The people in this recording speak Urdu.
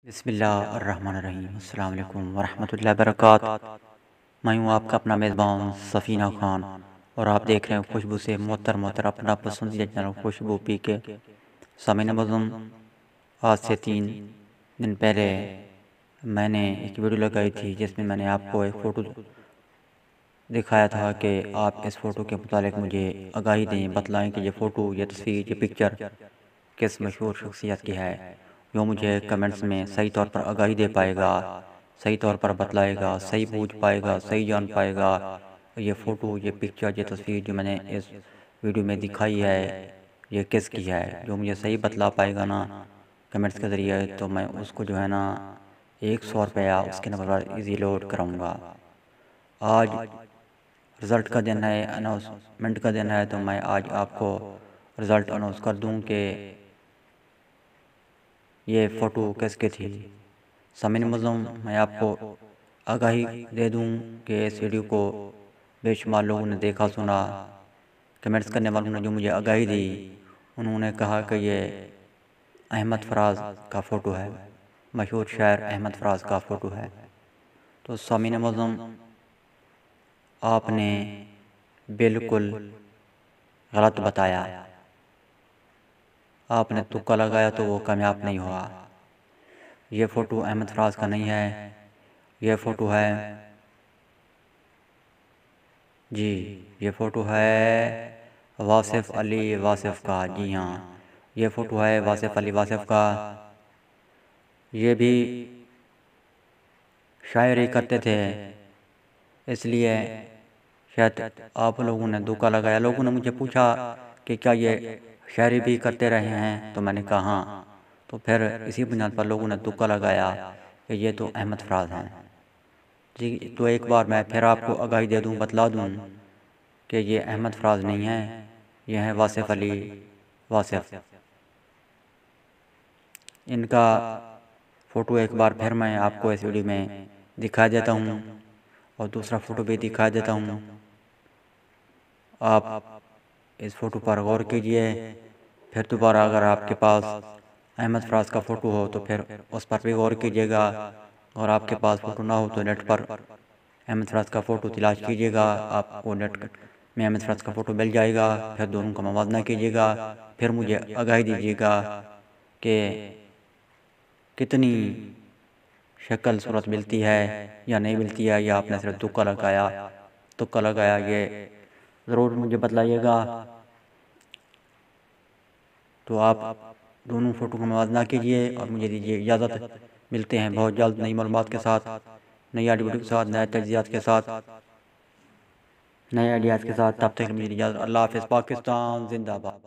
بسم اللہ الرحمن الرحیم۔ السلام علیکم ورحمۃ اللہ وبرکاتہ۔ میں ہوں آپ کا اپنا میزبان سفینہ خان، اور آپ دیکھ رہے ہیں خوشبو سے معطر اپنا پسندیدہ چینل خوشبو پی کے۔ سامعین معظم، آج سے 3 دن پہلے میں نے ایک ویڈیو لگائی تھی جس میں نے آپ کو ایک فوٹو دکھایا تھا کہ آپ اس فوٹو کے متعلق مجھے آگاہی دیں، بتلائیں کہ یہ فوٹو، یہ تصویر، یہ پکچر کس مشہور شخصیت کی ہے، جو مجھے کمنٹس میں صحیح طور پر آگاہی دے پائے گا، صحیح طور پر بتلائے گا، صحیح بوجھ پائے گا، صحیح جان پائے گا یہ فوٹو، یہ پکچر، یہ تصویر جو میں نے اس ویڈیو میں دکھائی ہے یہ کس کی ہے۔ جو مجھے صحیح بتلا پائے گا نا کمنٹس کے ذریعے، تو میں اس کو جو ہے نا 100 روپیہ اس کے نمبر پر ایزی لوڈ کراؤں گا۔ آج رزلٹ کا دن ہے، اناؤنسمنٹ کا دن ہے، تو میں آج آپ کو رزلٹ اناؤنس کر دوں کہ یہ فوٹو کس کی تھی۔ سامعین معظم، میں آپ کو آگاہی دے دوں کہ اس ویڈیو کو بے شمار لوگوں نے دیکھا سنا۔ کمنٹس کرنے والوں نے جو مجھے آگاہی دی، انہوں نے کہا کہ یہ احمد فراز کا فوٹو ہے، مشہور شاعر احمد فراز کا فوٹو ہے۔ تو سامعین معظم، آپ نے بالکل غلط بتایا، آپ نے تکا لگایا تو وہ کامیاب نہیں ہوا۔ یہ فوٹو احمد فراز کا نہیں ہے، یہ فوٹو ہے یہ فوٹو ہے واصف علی واصف کا۔ جی ہاں، یہ فوٹو ہے واصف علی واصف کا۔ یہ بھی شاعری کرتے تھے، اس لیے شاید آپ لوگوں نے دھوکا لگایا۔ لوگوں نے مجھے پوچھا کہ کیا یہ شاعری بھی کرتے رہے ہیں، تو میں نے کہا ہاں۔ تو پھر اسی بنیاد پر لوگوں نے دھوکا لگایا کہ یہ تو احمد فراز ہیں۔ جی، تو ایک بار میں پھر آپ کو آگاہی دے دوں، بتلا دوں کہ یہ احمد فراز نہیں ہے، یہ ہے واصف علی واصف۔ ان کا فوٹو ایک بار پھر میں آپ کو اس ویڈیو میں دکھا دیتا ہوں، اور دوسرا فوٹو بھی دکھا دیتا ہوں۔ آپ اس فوٹو پر غور کیجئے، پھر دوبارہ اگر آپ کے پاس احمد فراز کا فوٹو ہو تو پھر اس پر بھی غور کیجئے گا، اور آپ کے پاس فوٹو نہ ہو تو نیٹ پر احمد فراز کا فوٹو تلاش کیجئے گا، آپ کو نیٹ میں احمد فراز کا فوٹو مل جائے گا۔ پھر دونوں کا موازنہ کیجئے گا، پھر مجھے آگاہی دیجئے گا کہ کتنی شکل صورت ملتی ہے یا نہیں ملتی ہے، یا آپ نے صرف تکا لگایا، یہ ضرور مجھے بتلائیے گا۔ تو آپ دونوں فوٹو کا موازنہ کیجئے اور مجھے دیجئے اجازت۔ ملتے ہیں بہت جلد نئی معلومات کے ساتھ، نئی ویڈیو کے ساتھ، نئے تجزیات کے ساتھ، نئے آئیڈیاز کے ساتھ۔ تب تک مجھے اجازت۔ اللہ حافظ۔ پاکستان زندہ باد۔